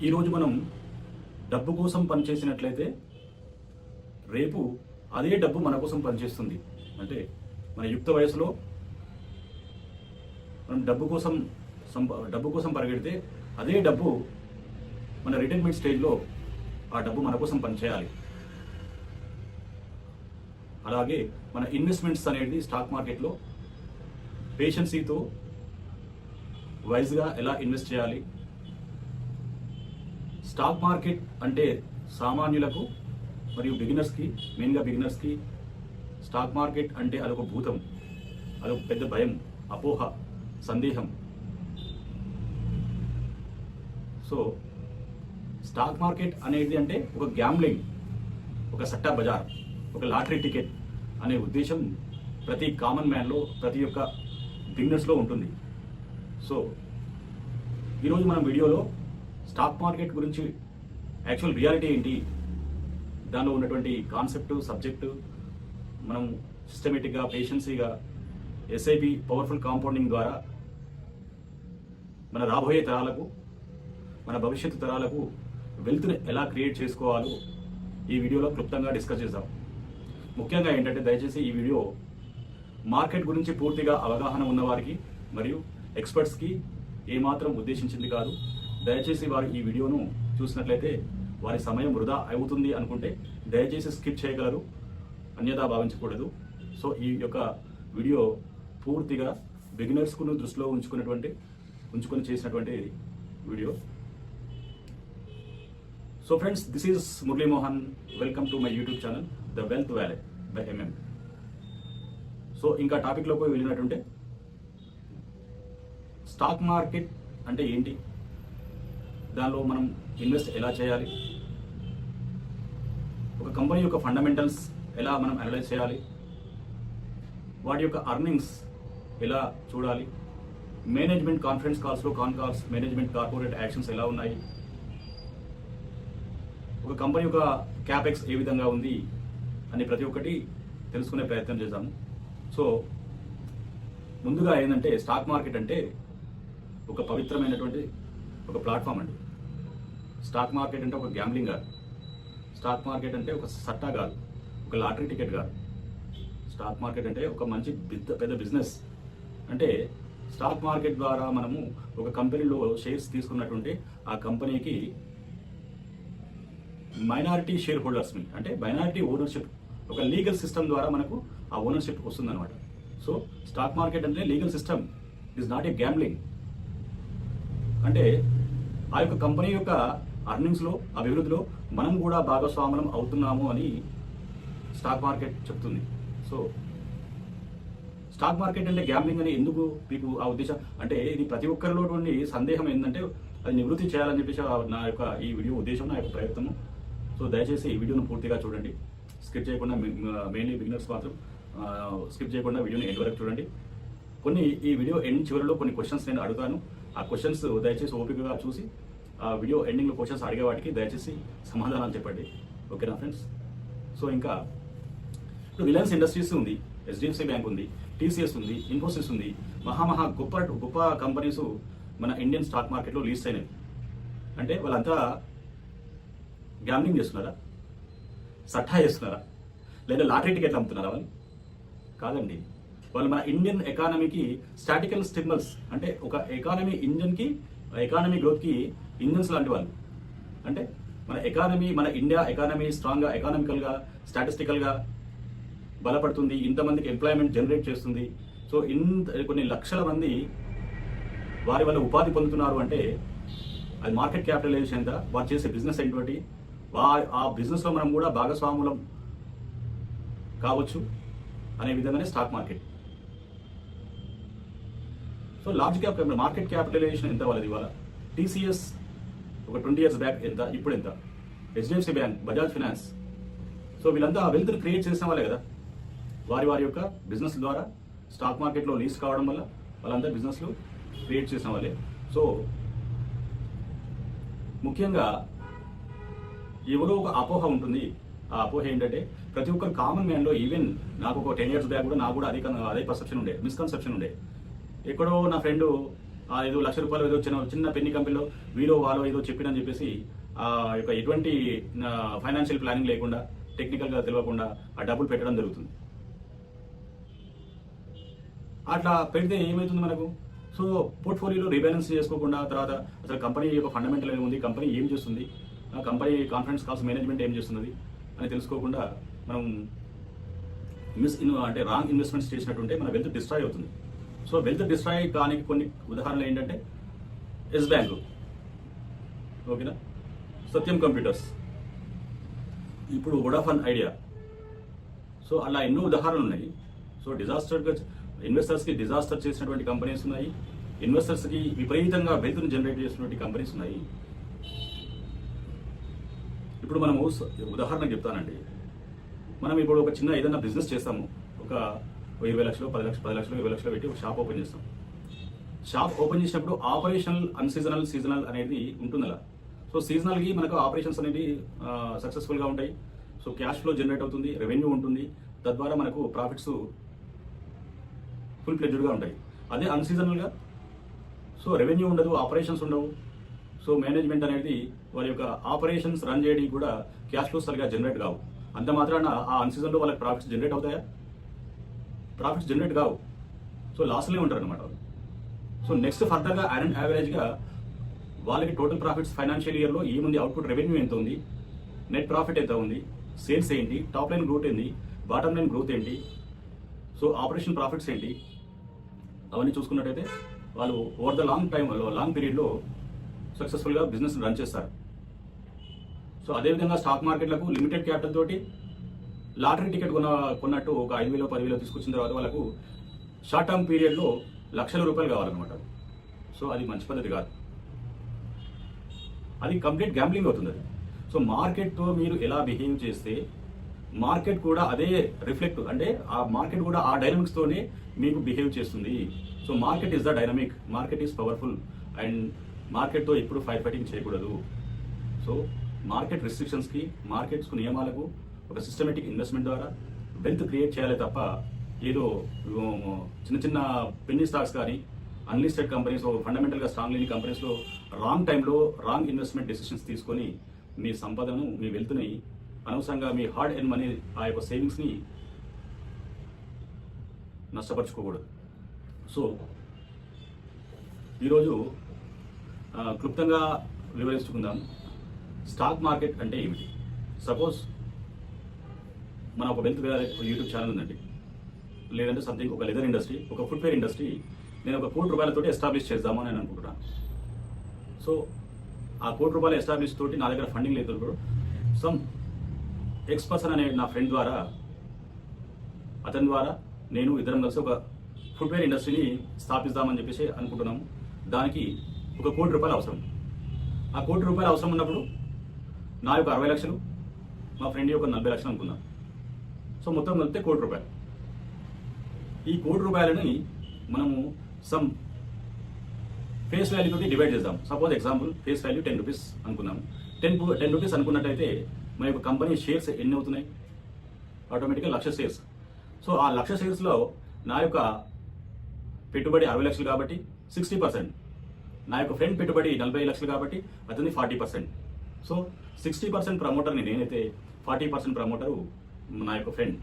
ఈరోజు మనం డబ్బు కోసం పనిచేసినట్లయితే రేపు అదే డబ్బు మన కోసం పనిచేస్తుంది. అంటే మన యుక్త వయసులో మనం డబ్బు కోసం పరిగెడితే అదే డబ్బు మన రిటైర్మెంట్ స్టేజ్లో ఆ డబ్బు మన కోసం పనిచేయాలి. అలాగే మన ఇన్వెస్ట్మెంట్స్ అనేది స్టాక్ మార్కెట్లో పేషెన్సీతో వైజ్గా ఎలా ఇన్వెస్ట్ చేయాలి. స్టాక్ మార్కెట్ అంటే సామాన్యులకు మరియు బిగినర్స్కి, మెయిన్గా బిగినర్స్కి స్టాక్ మార్కెట్ అంటే అదొక భూతం, అదొక పెద్ద భయం, అపోహ, సందేహం. సో స్టాక్ మార్కెట్ అనేది అంటే ఒక గ్యాంబ్లింగ్, ఒక సట్టా బజార్, ఒక లాటరీ టికెట్ అనే ఉద్దేశం ప్రతి కామన్ మ్యాన్లో, ప్రతి ఒక్క బిగినర్స్లో ఉంటుంది. సో ఈరోజు మనం వీడియోలో స్టాక్ మార్కెట్ గురించి యాక్చువల్ రియాలిటీ ఏంటి, దానిలో ఉన్నటువంటి కాన్సెప్ట్, సబ్జెక్టు, మనం సిస్టమేటిక్గా, పేషెన్సీగా ఎస్ఐపి పవర్ఫుల్ కాంపౌండింగ్ ద్వారా మన రాబోయే తరాలకు, మన భవిష్యత్తు తరాలకు వెల్త్ని ఎలా క్రియేట్ చేసుకోవాలో ఈ వీడియోలో క్లుప్తంగా డిస్కస్ చేద్దాం. ముఖ్యంగా ఏంటంటే దయచేసి ఈ వీడియో మార్కెట్ గురించి పూర్తిగా అవగాహన ఉన్నవారికి మరియు ఎక్స్పర్ట్స్కి ఏమాత్రం ఉద్దేశించింది కాదు. దయచేసి వారు ఈ వీడియోను చూసినట్లయితే వారి సమయం వృధా అవుతుంది అనుకుంటే దయచేసి స్కిప్ చేయగలరు, అన్యథా భావించకూడదు. సో ఈ యొక్క వీడియో పూర్తిగా బిగినర్స్కు దృష్టిలో ఉంచుకొని చేసినటువంటి video. So friends, this is Murali Mohan. Welcome to my YouTube channel the wealth valley by MM. So ఇంకా టాపిక్లోకి వెళ్ళినట్టుంటే స్టాక్ మార్కెట్ అంటే ఏంటి, దానిలో మనం ఇన్వెస్ట్ ఎలా చేయాలి, ఒక కంపెనీ యొక్క ఫండమెంటల్స్ ఎలా మనం అనలైజ్ చేయాలి, వాటి యొక్క అర్నింగ్స్ ఎలా చూడాలి, మేనేజ్మెంట్ కాన్ఫరెన్స్ కాల్స్లో కాల్స్, మేనేజ్మెంట్ కార్పొరేట్ యాక్షన్స్ ఎలా ఉన్నాయి, ఒక కంపెనీ యొక్క క్యాపెక్స్ ఏ విధంగా ఉంది అని ప్రతి ఒక్కటి తెలుసుకునే ప్రయత్నం చేద్దాము. సో ముందుగా ఏంటంటే స్టాక్ మార్కెట్ అంటే ఒక పవిత్రమైనటువంటి ఒక ప్లాట్ఫామ్ అండి. స్టాక్ మార్కెట్ అంటే ఒక గ్యాంబ్లింగ్ కాదు. స్టాక్ మార్కెట్ అంటే ఒక సట్టా కాదు, ఒక లాటరీ టికెట్ కాదు. స్టాక్ మార్కెట్ అంటే ఒక మంచి పెద్ద బిజినెస్. అంటే స్టాక్ మార్కెట్ ద్వారా మనము ఒక కంపెనీలో షేర్స్ తీసుకున్నటువంటి ఆ కంపెనీకి మైనారిటీ షేర్ హోల్డర్స్ని, అంటే మైనారిటీ ఓనర్షిప్, ఒక లీగల్ సిస్టమ్ ద్వారా మనకు ఆ ఓనర్షిప్ వస్తుందన్నమాట. సో స్టాక్ మార్కెట్ అంటే legal system, it is not a gambling. అంటే ఆ యొక్క కంపెనీ యొక్క అర్నింగ్స్లో, అభివృద్ధిలో మనం కూడా భాగస్వాములం అవుతున్నాము అని స్టాక్ మార్కెట్ చెప్తుంది. సో స్టాక్ మార్కెట్ అంటే గ్యాంబ్లింగ్ అని ఎందుకు మీకు ఆ ఉద్దేశం అంటే, ఇది ప్రతి ఒక్కరిలో సందేహం ఏంటంటే అది నివృత్తి చేయాలని చెప్పేసి నా యొక్క ఈ వీడియో ఉద్దేశం, నా యొక్క ప్రయత్నము. సో దయచేసి ఈ వీడియోను పూర్తిగా చూడండి, స్కిప్ చేయకుండా. మెయిన్లీ బిగినర్స్ మాత్రం స్కిప్ చేయకుండా వీడియోని ఎండ్ వరకు చూడండి. ఈ వీడియో ఎండ్ చివరిలో కొన్ని క్వశ్చన్స్ నేను అడుగుతాను. ఆ క్వశ్చన్స్ దయచేసి ఓపికగా చూసి ఆ వీడియో ఎండింగ్లో క్వశ్చన్స్ అడిగే వాటికి దయచేసి సమాధానాలు చెప్పండి. ఓకేనా ఫ్రెండ్స్? సో ఇంకా ఇప్పుడు రిలయన్స్ ఇండస్ట్రీస్ ఉంది, హెచ్డిఎఫ్సి బ్యాంక్ ఉంది, టీసీఎస్ ఉంది, ఇన్ఫోసిస్ ఉంది. గొప్ప కంపెనీస్ మన ఇండియన్ స్టాక్ మార్కెట్లో లీస్ట్ అయినవి. అంటే వాళ్ళంతా గ్యాంబ్లింగ్ చేస్తున్నారా, సట్టా చేస్తున్నారా, లేదా లాటరీ టికెట్లు అమ్ముతున్నారా? వాళ్ళు కాదండి. వాళ్ళు మన ఇండియన్ ఎకానమీకి స్టాటికల్ స్టిమ్యులస్, అంటే ఒక ఎకానమీ ఇంజన్కి, ఎకానమీ గ్రోత్కి ఇంజన్స్ లాంటి వాళ్ళు. అంటే మన ఇండియా ఎకానమీ స్ట్రాంగ్గా, ఎకానమికల్గా, స్టాటిస్టికల్గా బలపడుతుంది, ఇంతమందికి ఎంప్లాయ్మెంట్ జనరేట్ చేస్తుంది. సో కొన్ని లక్షల మంది వారి వల్ల ఉపాధి పొందుతున్నారు. అంటే అది మార్కెట్ క్యాపిటలైజేషన్ ఎంత, వారు చేసే బిజినెస్ ఏంటి, ఆ బిజినెస్లో మనం కూడా భాగస్వాములం కావచ్చు అనే విధంగానే stock market. So large cap market capitalization ఎంత వాళ్ళది ఇవాళ? టీసీఎస్ ఒక 20 years బ్యాక్ ఎంత, ఇప్పుడు ఎంత? HDFC bank, Bajaj finance. So వీళ్ళంతా వెల్త్ని క్రియేట్ చేసిన వాళ్ళే కదా. వారి యొక్క బిజినెస్ ద్వారా స్టాక్ మార్కెట్లో లీస్ట్ కావడం వల్ల వాళ్ళంతా బిజినెస్లు క్రియేట్ చేసిన వాళ్ళే. సో ముఖ్యంగా ఎవరో ఒక అపోహ ఉంటుంది. ఆ అపోహ ఏంటంటే ప్రతి ఒక్కరు కామన్ మ్యాన్లో, ఈవెన్ నాకు ఒక 10 years బ్యాక్ కూడా నాకు కూడా అదే పర్సెప్షన్ ఉండే, మిస్కన్సెప్షన్ ఉండే. ఎక్కడో నా ఫ్రెండ్ ఏదో ₹1,00,000 ఏదో చిన్న పెన్ని కంపెనీలో వీలో వాళ్ళో ఏదో చెప్పినని చెప్పేసి ఆ యొక్క ఎటువంటి ఫైనాన్షియల్ ప్లానింగ్ లేకుండా టెక్నికల్గా తెలియకుండా ఆ డబ్బులు పెట్టడం జరుగుతుంది. అట్లా పెడితే ఏమవుతుంది మనకు? సో పోర్ట్ఫోలియోలో రీబ్యాలెన్స్ చేసుకోకుండా తర్వాత అసలు కంపెనీ యొక్క ఫండమెంటల్ ఏముంది, కంపెనీ ఏం చేస్తుంది, కంపెనీ కాన్ఫరెన్స్ కాల్స్ మేనేజ్మెంట్ ఏం చేస్తున్నది అని తెలుసుకోకుండా మనం అంటే రాంగ్ ఇన్వెస్ట్మెంట్స్ చేసినట్టుంటే మన వెల్త్ డిస్ట్రాయ్ అవుతుంది. సో వెల్త్ డిస్ట్రాయ్ కానికి కొన్ని ఉదాహరణలు ఏంటంటే ఎస్ బ్యాంకు, ఓకేనా, సత్యం కంప్యూటర్స్, ఇప్పుడు వోడాఫోన్ ఐడియా. సో అలా ఎన్నో ఉదాహరణలు ఉన్నాయి. సో డిజాస్టర్గా ఇన్వెస్టర్స్కి డిజాస్టర్ చేసినటువంటి కంపెనీస్ ఉన్నాయి, ఇన్వెస్టర్స్కి విపరీతంగా వెల్త్ని జనరేట్ చేసినటువంటి కంపెనీస్ ఉన్నాయి. ఇప్పుడు మనము ఉదాహరణకు చెప్తానండి, మనం ఇప్పుడు ఒక చిన్న ఏదైనా బిజినెస్ చేస్తాము, ఒక 20 లక్షలు 10 లక్షలు 10 లక్షలు 20 లక్షలు పెట్టి ఒక షాప్ ఓపెన్ చేస్తాం. షాప్ ఓపెన్ చేసినప్పుడు ఆపరేషనల్, అన్సీజనల్, సీజనల్ అనేది ఉంటుంది అలా. సో సీజనల్కి మనకు ఆపరేషన్స్ అనేది సక్సెస్ఫుల్గా ఉంటాయి. సో క్యాష్ ఫ్లో జనరేట్ అవుతుంది, రెవెన్యూ ఉంటుంది, తద్వారా మనకు ప్రాఫిట్స్ ఫుల్ ప్లెడ్జ్డ్గా ఉంటాయి. అదే అన్సీజనల్గా సో రెవెన్యూ ఉండదు, ఆపరేషన్స్ ఉండవు. సో మేనేజ్మెంట్ అనేది వారి యొక్క ఆపరేషన్స్ రన్ చేయడానికి కూడా క్యాష్ ఫ్లోస్ సరిగా జనరేట్ కావు. అంత మాత్రాన ఆ అన్సీజన్లో వాళ్ళకి ప్రాఫిట్స్ జనరేట్ అవుతాయా? ప్రాఫిట్స్ జనరేట్ కావు. సో లాస్లోనే ఉంటారు అనమాట. సో నెక్స్ట్ ఫర్దర్గా యావరేజ్గా వాళ్ళకి టోటల్ ప్రాఫిట్స్ ఫైనాన్షియల్ ఇయర్లో ఏముంది, అవుట్పుట్ రెవెన్యూ ఎంత ఉంది, నెట్ ప్రాఫిట్ ఎంత ఉంది, సేల్స్ ఏంటి, టాప్ లైన్ గ్రోత్ ఏంటి, బాటమ్ లైన్ గ్రోత్ ఏంటి, సో ఆపరేషన్ ప్రాఫిట్స్ ఏంటి, అవన్నీ చూసుకున్నట్టయితే వాళ్ళు ఓవర్ ద లాంగ్ పీరియడ్లో సక్సెస్ఫుల్గా బిజినెస్ రన్ చేస్తారు. సో అదేవిధంగా స్టాక్ మార్కెట్లకు లిమిటెడ్ క్యాపిటల్ తోటి లాటరీ టికెట్ కొన్నట్టు ఒక 5,000 10,000 తీసుకొచ్చిన తర్వాత వాళ్ళకు షార్ట్ టర్మ్ పీరియడ్లో ₹1,00,000 కావాలన్నమాట. సో అది మంచి పద్ధతి కాదు, అది కంప్లీట్ గ్యాంబ్లింగ్ అవుతుంది అది. సో మార్కెట్తో మీరు ఎలా బిహేవ్ చేస్తే మార్కెట్ కూడా అదే రిఫ్లెక్ట్, అంటే ఆ మార్కెట్ కూడా ఆ డైనమిక్స్తోనే మీకు బిహేవ్ చేస్తుంది. So market is the dynamic, market is powerful, and మార్కెట్తో ఎప్పుడు ఫైర్ ఫైటింగ్ చేయకూడదు. సో మార్కెట్ రెస్ట్రిక్షన్స్కి, మార్కెట్స్కు నియమాలకు ఒక సిస్టమేటిక్ ఇన్వెస్ట్మెంట్ ద్వారా వెల్త్ క్రియేట్ చేయాలి తప్ప ఏదో చిన్న చిన్న పెన్నీ స్టాక్స్ కానీ అన్లిస్టెడ్ కంపెనీస్, ఫండమెంటల్గా స్ట్రాంగ్ లేని కంపెనీస్లో రాంగ్ టైంలో రాంగ్ ఇన్వెస్ట్మెంట్ డెసిషన్స్ తీసుకొని మీ సంపదను, మీ వెల్త్ని అనవసరంగా మీ హార్డ్ ఎర్న్ మనీ, ఆ యొక్క సేవింగ్స్ని నష్టపరచుకోకూడదు. సో ఈరోజు క్లుప్తంగా వివరించుకుందాం, స్టాక్ మార్కెట్ అంటే ఏమిటి. సపోజ్ మన ఒక వెల్త్ యూట్యూబ్ ఛానల్ ఉందండి, లేదంటే సంథింగ్ ఒక లెదర్ ఇండస్ట్రీ, ఒక ఫుట్వేర్ ఇండస్ట్రీ, నేను ఒక ₹1,00,00,000 ఎస్టాబ్లిష్ చేద్దామని నేను అనుకుంటున్నాను. సో ఆ ₹1,00,00,000 ఎస్టాబ్లిష్ తోటి నా దగ్గర ఫండింగ్ లేదు, సమ్ ఎక్స్-పర్సన్ అనే నా ఫ్రెండ్ ద్వారా, అతని ద్వారా నేను ఇద్దరం కలిసి ఒక ఫుట్వేర్ ఇండస్ట్రీని స్థాపిద్దామని చెప్పేసి అనుకుంటున్నాము. దానికి ఒక ₹1,00,00,000 అవసరం. ఆ ₹1,00,00,000 అవసరం ఉన్నప్పుడు నా యొక్క 60 లక్షలు, మా ఫ్రెండ్ యొక్క 40 లక్షలు అనుకుందాం. సో మొత్తం కలిపితే ₹1,00,00,000. ఈ ₹1,00,00,000ని మనము సమ్ ఫేస్ వాల్యూ తోటి డివైడ్ చేద్దాం. సపోజ్ ఎగ్జాంపుల్ ఫేస్ వాల్యూ ₹10 అనుకుందాం. 10 రూపీస్ అనుకున్నట్టయితే మన యొక్క కంపెనీ షేర్స్ ఎన్ని అవుతున్నాయి? ఆటోమేటిక్గా 1,00,000 షేర్స్. సో ఆ 1,00,000 షేర్స్లో నా యొక్క పెట్టుబడి 60 లక్షలు కాబట్టి 60%, నా యొక్క ఫ్రెండ్ పెట్టుబడి 40 లక్షలు కాబట్టి అతని 40%. సో 60% ప్రమోటర్ని నేనైతే, 40% ప్రమోటరు నా యొక్క ఫ్రెండ్.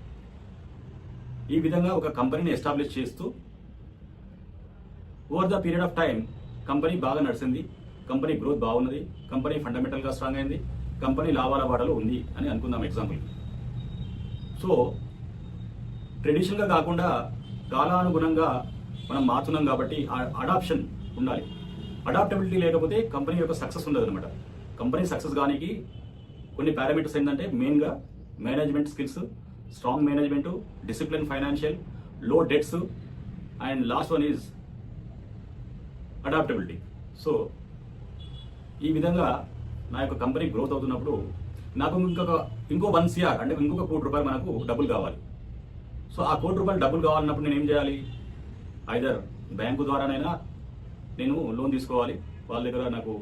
ఈ విధంగా ఒక కంపెనీని ఎస్టాబ్లిష్ చేస్తూ over the period of time company బాగా నడిచింది, కంపెనీ గ్రోత్ బాగున్నది, కంపెనీ ఫండమెంటల్గా స్ట్రాంగ్ అయింది, కంపెనీ లాభాల బాటలో ఉంది అని అనుకుందాం ఎగ్జాంపుల్. సో ట్రెడిషనల్గా కాకుండా కాలానుగుణంగా మనం మారుతున్నాం కాబట్టి అడాప్షన్ ఉండాలి. అడాప్టబిలిటీ లేకపోతే కంపెనీ యొక్క సక్సెస్ ఉండదు అనమాట. కంపెనీ సక్సెస్ కానికి కొన్ని పారామీటర్స్ ఏంటంటే మెయిన్గా management skills, strong management, discipline, financial, low debts, and last one is adaptability. So ఈ విధంగా నా యొక్క కంపెనీ గ్రోత్ అవుతున్నప్పుడు నాకు ఇంకో 1 CR అంటే ఇంకొక ₹1,00,00,000 మనకు డబ్బులు కావాలి. సో ఆ ₹1,00,00,000 డబ్బులు కావాలన్నప్పుడు నేను ఏం చేయాలి? ఐదర్ బ్యాంకు ద్వారానైనా నేను లోన్ తీసుకోవాలి, వాళ్ళ దగ్గర నాకు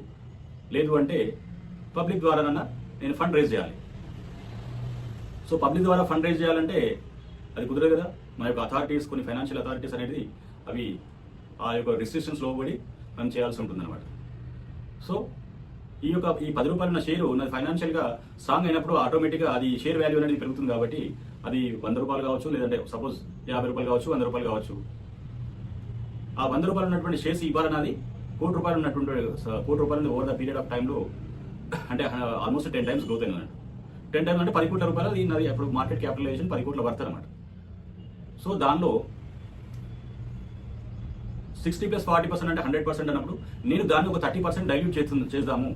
లేదు అంటే పబ్లిక్ ద్వారానైనా నేను ఫండ్ రైజ్ చేయాలి. సో పబ్లిక్ ద్వారా ఫండ్ రైజ్ చేయాలంటే అది కుదరదు కదా. మన యొక్క అథారిటీస్, కొన్ని ఫైనాన్షియల్ అథారిటీస్ అనేది అవి ఆ యొక్క రిస్ట్రిక్షన్స్ లోబడి మనం చేయాల్సి ఉంటుంది అనమాట. సో ఈ 10 రూపాయలు ఉన్న షేరు నాది ఫైనాన్షియల్గా స్ట్రాంగ్ అయినప్పుడు ఆటోమేటిక్గా అది షేర్ వాల్యూ అనేది పెరుగుతుంది. కాబట్టి అది 100 రూపాయలు కావచ్చు, లేదంటే సపోజ్ 50 రూపాయలు కావచ్చు, 100 రూపాయలు కావచ్చు. ఆ 100 రూపాయలు ఉన్నటువంటి షేర్స్ ఇవ్వాలని అది ₹1 కోటి ఉన్నటువంటి ₹1 కోటి ఓవర్ ద పీరియడ్ ఆఫ్ టైంలో అంటే ఆల్మోస్ట్ 10 టైమ్స్ గ్రోత్ అయింది. 10 టైమ్స్ అంటే ₹10 కోట్ల. అది నాది అప్పుడు మార్కెట్ క్యాపిటలైజేషన్ ₹10 కోట్ల వర్త్ అనమాట. సో దానిలో 60 + 40% అంటే 100% అన్నప్పుడు నేను దాన్ని ఒక 30% డైల్యూట్ చేద్దాము.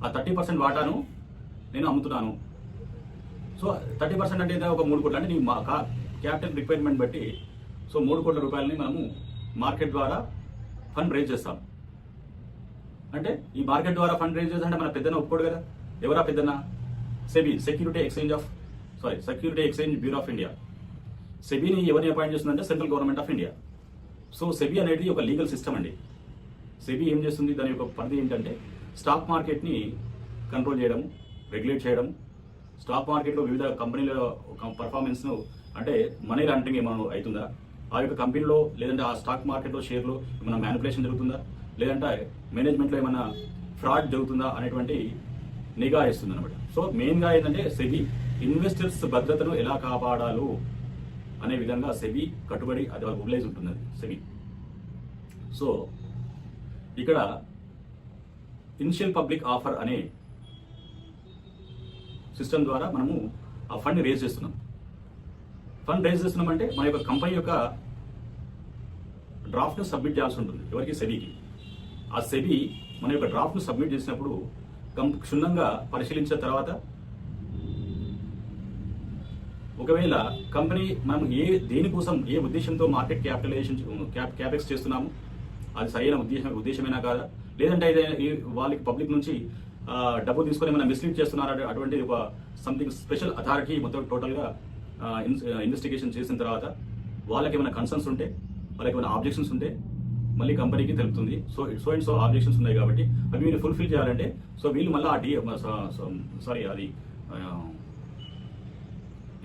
ఆ 30% వాటాను నేను అమ్ముతున్నాను. సో 30% అంటే ఒక 3 కోట్లు అంటే నీ క్యాపిటల్ రిక్వైర్మెంట్ బట్టి సో ₹3 కోట్ల మనము మార్కెట్ ద్వారా ఫండ్ రేజ్ చేస్తాం. అంటే ఈ మార్కెట్ ద్వారా ఫండ్ రేజ్ చేస్తే మన పెద్దన ఒప్పుకోడు కదా. ఎవరా పెద్దన? SEBI, security exchange bureau of India. సెబీని ఎవరిని అపాయింట్ చేస్తుందంటే central government of India. So SEBI అనేది ఒక లీగల్ సిస్టమ్ అండి. సెబీ ఏం చేస్తుంది, దాని యొక్క పరిధి ఏంటంటే స్టాక్ మార్కెట్ని కంట్రోల్ చేయడం, రెగ్యులేట్ చేయడం, స్టాక్ మార్కెట్లో వివిధ కంపెనీల పర్ఫార్మెన్స్ను అంటే మనీ లాండరింగ్ ఏమైనా అవుతుందా, ఆ యొక్క కంపెనీలో లేదంటే ఆ స్టాక్ మార్కెట్లో షేర్లో ఏమైనా మ్యానిపులేషన్ జరుగుతుందా, లేదంటే మేనేజ్మెంట్లో ఏమైనా ఫ్రాడ్ జరుగుతుందా అనేటువంటి నిఘా వేస్తుంది అనమాట. సో మెయిన్గా ఏంటంటే సెబీ ఇన్వెస్టర్స్ భద్రతను ఎలా కాపాడాలో అనే విధంగా సెబీ కట్టుబడి అది మొబిలైజ్ ఉంటుంది సెబీ. సో ఇక్కడ ఇనిషియల్ పబ్లిక్ ఆఫర్ అనే సిస్టమ్ ద్వారా మనము ఆ ఫండ్ రేజ్ చేస్తున్నాం. ఫండ్ రేజ్ చేస్తున్నామంటే మన యొక్క కంపెనీ యొక్క డ్రాఫ్ట్ను సబ్మిట్ చేయాల్సి ఉంటుంది. ఎవరికి? సెబీకి. ఆ సెబీ మన యొక్క డ్రాఫ్ట్ను సబ్మిట్ చేసినప్పుడు క్షుణ్ణంగా పరిశీలించిన తర్వాత ఒకవేళ కంపెనీ మనం దేనికోసం ఏ ఉద్దేశంతో మార్కెట్ క్యాపెక్స్ చేస్తున్నాము, అది సరైన ఉద్దేశమేనా కాదా, లేదంటే వాళ్ళకి పబ్లిక్ నుంచి డబ్బు తీసుకొని మనం మిస్లీడ్ చేస్తున్నారా, అటువంటి ఒక సంథింగ్ స్పెషల్ అథారిటీ మొత్తం టోటల్గా ఇన్వెస్టిగేషన్ చేసిన తర్వాత వాళ్ళకి ఏమైనా కన్సర్న్స్ ఉంటే, వాళ్ళకి ఏమైనా ఆబ్జెక్షన్స్ ఉంటే మళ్ళీ కంపెనీకి తెలుపుతుంది. సో ఆబ్జెక్షన్స్ ఉన్నాయి కాబట్టి అవి మీరు ఫుల్ఫిల్ చేయాలంటే సో వీళ్ళు మళ్ళీ అది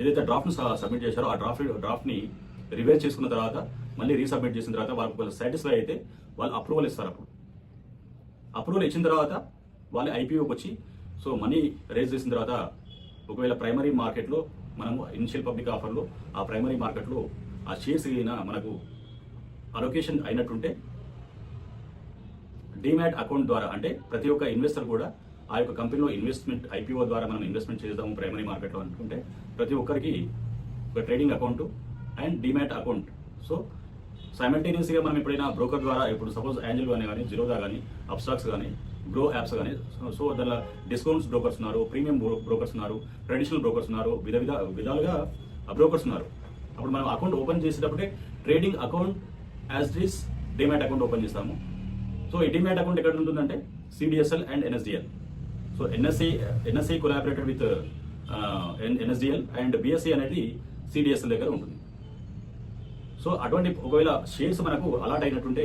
ఏదైతే డ్రాఫ్ట్ను సబ్మిట్ చేశారో ఆ డ్రాఫ్ట్ని రివైజ్ చేసుకున్న తర్వాత మళ్ళీ రీసబ్మిట్ చేసిన తర్వాత వాళ్ళు సాటిస్ఫై అయితే వాళ్ళు అప్రూవల్ ఇస్తారు. అప్రూవల్ ఇచ్చిన తర్వాత వాళ్ళు ఐపీఓకి వచ్చి సో మనీ రేజ్ చేసిన తర్వాత ఒకవేళ ప్రైమరీ మార్కెట్లో మనము ఇనిషియల్ పబ్లిక్ ఆఫర్లో ఆ ప్రైమరీ మార్కెట్లో ఆ షేర్స్ మనకు అలొకేషన్ అయినట్టుంటే డీమ్యాట్ అకౌంట్ ద్వారా అంటే ప్రతి ఒక్క ఇన్వెస్టర్ కూడా ఆ యొక్క కంపెనీలో ఇన్వెస్ట్మెంట్ ఐపీఓ ద్వారా మనం ఇన్వెస్ట్మెంట్ చేద్దాము ప్రైమరీ మార్కెట్లో అనుకుంటే ప్రతి ఒక్కరికి ఒక trading account and demat account. So సైమల్టేనియస్గా మనం ఎప్పుడైనా బ్రోకర్ ద్వారా ఇప్పుడు సపోజ్ యాంజల్ కానీ జిరోదా కానీ అప్స్టాక్స్ కానీ గ్రో యాప్స్ కానీ సో దానిలో డిస్కౌంట్స్ బ్రోకర్స్ ఉన్నారు, ప్రీమియం బ్రోకర్స్ ఉన్నారు, ట్రెడిషనల్ బ్రోకర్స్ ఉన్నారు, విధాలుగా బ్రోకర్స్ ఉన్నారు. అప్పుడు మనం అకౌంట్ ఓపెన్ చేసేటప్పుడే trading account as it is demat account open చేస్తాము. సో ఈ డీమ్యాట్ అకౌంట్ ఎక్కడ ఉంటుందంటే CDSL and NSDL. So NSI collaborated with NSDL and BSc అనేది సిడిఎస్ఎల్ దగ్గర ఉంటుంది. సో అటువంటి ఒకవేళ షేర్స్ మనకు అలాట్ అయినట్టుంటే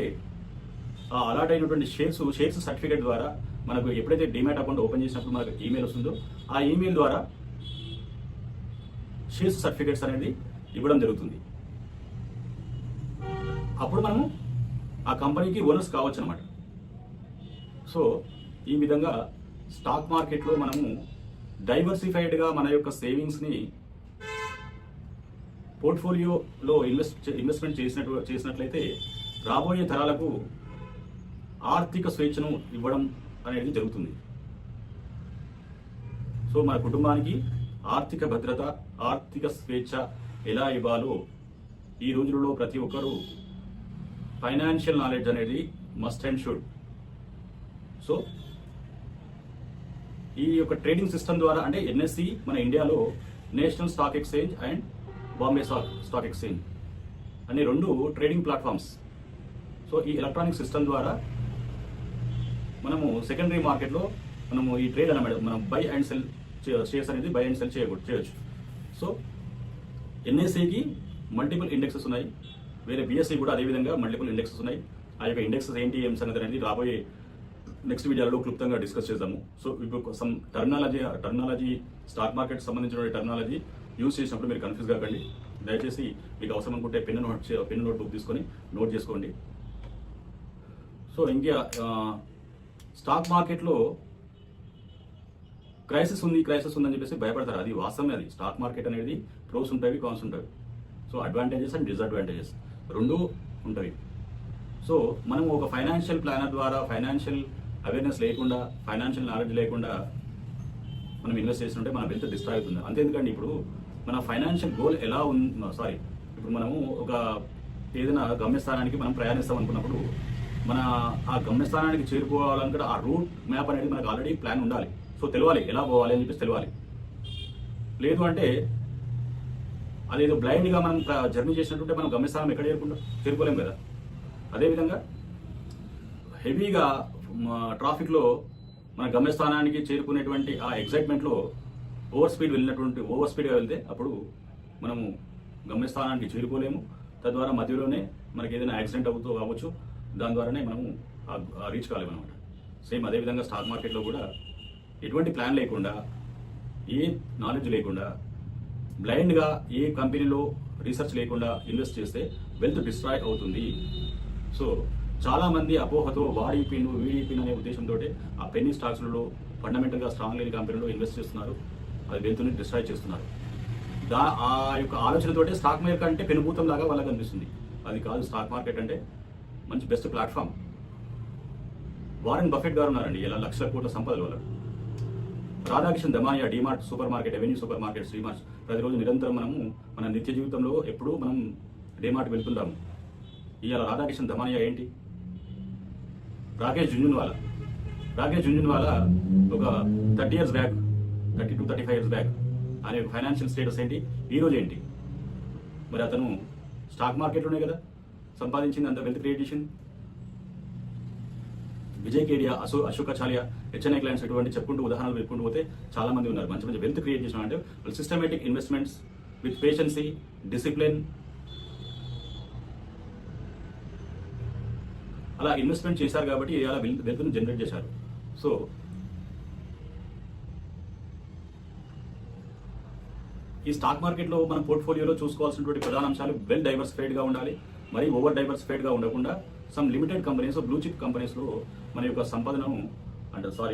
ఆ అలాట్ అయినటువంటి షేర్స్ సర్టిఫికేట్ ద్వారా మనకు ఎప్పుడైతే డీమ్యాట్ అకౌంట్ ఓపెన్ చేసినప్పుడు మనకు ఈమెయిల్ వస్తుందో ఆ ఈమెయిల్ ద్వారా షేర్స్ సర్టిఫికేట్స్ అనేది ఇవ్వడం జరుగుతుంది. అప్పుడు మనము ఆ కంపెనీకి ఓనర్స్ కావచ్చు అనమాట. సో ఈ విధంగా స్టాక్ మార్కెట్లో మనము డైవర్సిఫైడ్గా మన యొక్క సేవింగ్స్ని పోర్ట్ఫోలియోలో ఇన్వెస్ట్మెంట్ చేసినట్లయితే రాబోయే తరాలకు ఆర్థిక స్వేచ్ఛను ఇవ్వడం అనేది జరుగుతుంది. సో మన కుటుంబానికి ఆర్థిక భద్రత, ఆర్థిక స్వేచ్ఛ ఎలా ఇవ్వాలో ఈ రోజులలో ప్రతి ఒక్కరూ ఫైనాన్షియల్ నాలెడ్జ్ అనేది మస్ట్ అండ్ షుడ్. సో ఈ యొక్క ట్రేడింగ్ సిస్టమ్ ద్వారా అంటే ఎన్ఎస్సి మన ఇండియాలో national stock exchange and Bombay stock exchange అనే 2 ట్రేడింగ్ ప్లాట్ఫామ్స్. సో ఈ ఎలక్ట్రానిక్ సిస్టమ్ ద్వారా మనము సెకండరీ మార్కెట్లో మనము ఈ ట్రేడ్ అన్నమాట మనం బై అండ్ సెల్ షేర్స్ అనేది బై అండ్ సెల్ చేయవచ్చు. సో ఎన్ఎస్సికి మల్టిపుల్ ఇండెక్సెస్ ఉన్నాయి, వేరే బిఎస్సి కూడా అదేవిధంగా మల్టిపుల్ ఇండెక్సెస్ ఉన్నాయి. ఆ యొక్క ఇండెక్సెస్ ఏంటి ఏం సంగతి అనేది రాబోయే నెక్స్ట్ వీడియోలో క్లుప్తంగా డిస్కస్ చేద్దాము. సో ఇప్పుడు సమ్ టర్మినాలజీ స్టాక్ మార్కెట్ సంబంధించిన టర్మినాలజీ యూజ్ చేసినప్పుడు మీరు కన్ఫ్యూజ్ కాకండి. దయచేసి మీకు అవసరం అనుకుంటే పెన్ నోట్బుక్ తీసుకొని నోట్ చేసుకోండి. సో ఇంకా స్టాక్ మార్కెట్లో క్రైసిస్ ఉందని చెప్పేసి భయపడతారు. అది వాస్తవమే. అది స్టాక్ మార్కెట్ అనేది ప్రోస్ ఉంటాయి, కాన్స్ ఉంటాయి. సో అడ్వాంటేజెస్ అండ్ డిసడ్వాంటేజెస్ రెండూ ఉంటాయి. సో మనం ఒక ఫైనాన్షియల్ ప్లానర్ ద్వారా ఫైనాన్షియల్ అవేర్నెస్ లేకుండా, ఫైనాన్షియల్ నాలెడ్జ్ లేకుండా మనం ఇన్వెస్ట్ చేస్తుంటే మన వెల్త్ డిస్ట్రాయ్ అవుతుంది. అంతేందుకండి, ఇప్పుడు మన ఫైనాన్షియల్ గోల్ ఎలా ఇప్పుడు మనము ఒక ఏదైనా గమ్యస్థానానికి మనం ప్రయాణిస్తాం అనుకున్నప్పుడు మన ఆ గమ్యస్థానానికి చేరుకోవాలనుకుంటే ఆ రూట్ మ్యాప్ అనేది మనకు ఆల్రెడీ ప్లాన్ ఉండాలి. సో తెలియాలి ఎలా పోవాలి అని చెప్పేసి తెలియాలి. లేదు అంటే అదేదో బ్లైండ్గా మనం జర్నీ చేసినట్టుంటే మనం గమ్యస్థానం ఎక్కడ చేరుకోలేం కదా. అదేవిధంగా హెవీగా ట్రాఫిక్లో మన గమ్యస్థానానికి చేరుకునేటువంటి ఆ ఎగ్జైట్మెంట్లో ఓవర్ స్పీడ్గా వెళ్తే అప్పుడు మనము గమ్యస్థానానికి చేరుకోలేము. తద్వారా మధ్యలోనే మనకి ఏదైనా యాక్సిడెంట్ అవ్వచ్చు, దాని ద్వారానే మనము రీచ్ కాలేము అనమాట. సేమ్ అదేవిధంగా స్టాక్ మార్కెట్లో కూడా ఎటువంటి ప్లాన్ లేకుండా, ఏ నాలెడ్జ్ లేకుండా, బ్లైండ్గా ఏ కంపెనీలో రీసెర్చ్ లేకుండా ఇన్వెస్ట్ చేస్తే వెల్త్ డిస్ట్రాయ్ అవుతుంది. సో చాలామంది అపోహతో వీడిపిన్ అనే ఉద్దేశంతో ఆ పెన్నీ స్టాక్స్లలో ఫండమెంటల్గా స్ట్రాంగ్ లేని కంపెనీలో ఇన్వెస్ట్ చేస్తున్నారు. అది వెల్త్ని డిస్ట్రాయ్ చేస్తున్నారు. ఆ యొక్క ఆలోచనతోటే స్టాక్ మార్కెట్ అంటే పెనుభూతం లాగా వాళ్ళకి అనిపిస్తుంది. అది కాదు. స్టాక్ మార్కెట్ అంటే మంచి బెస్ట్ ప్లాట్ఫామ్. వారెన్ బఫెట్ గారు ఉన్నారండి, ఇలా లక్షల కోట్ల సంపదలు వాళ్ళు. Radhakishan Damania, DMart super market, avenue super market, Srimart, ప్రతిరోజు నిరంతరం మనము మన నిత్య జీవితంలో ఎప్పుడూ మనం డిమార్ట్ వెళ్తుంటాము. ఇవాళ రాధాకిషన్ దమానియా ఏంటి? రాకేష్ జుంజున్వాలా ఒక 30 years back, 30 to 35 years back అనే ఫైనాన్షియల్ స్టేటస్ ఏంటి, ఈ రోజు ఏంటి? మరి అతను స్టాక్ మార్కెట్లోనే కదా సంపాదించింది, అంత వెల్త్ క్రియేట్ చేసింది. విజయ్ కేడియా, అశోక చాలియా, హెచ్ఎన్ఐ క్లయింట్స్ ఇటువంటి చెప్పుకుంటూ ఉదాహరణలు పెట్టుకుంటూ పోతే చాలా మంది ఉన్నారు. మంచి మంచి వెల్త్ క్రియేట్ చేసిన అంటే వాళ్ళు సిస్టమేటిక్ ఇన్వెస్ట్మెంట్స్ విత్ పేషెన్సీ, డిసిప్లిన్, అలా ఇన్వెస్ట్మెంట్ చేశారు కాబట్టి అలా వెల్త్ను జనరేట్ చేశారు. సో ఈ స్టాక్ మార్కెట్లో మన పోర్ట్ఫోలియోలో చూసుకోవాల్సినటువంటి ప్రధాన అంశాలు వెల్ డైవర్సిఫైడ్గా ఉండాలి, మరి ఓవర్ డైవర్సిఫైడ్గా ఉండకుండా some limited companies, blue chip కంపెనీస్లో మన యొక్క సంపదను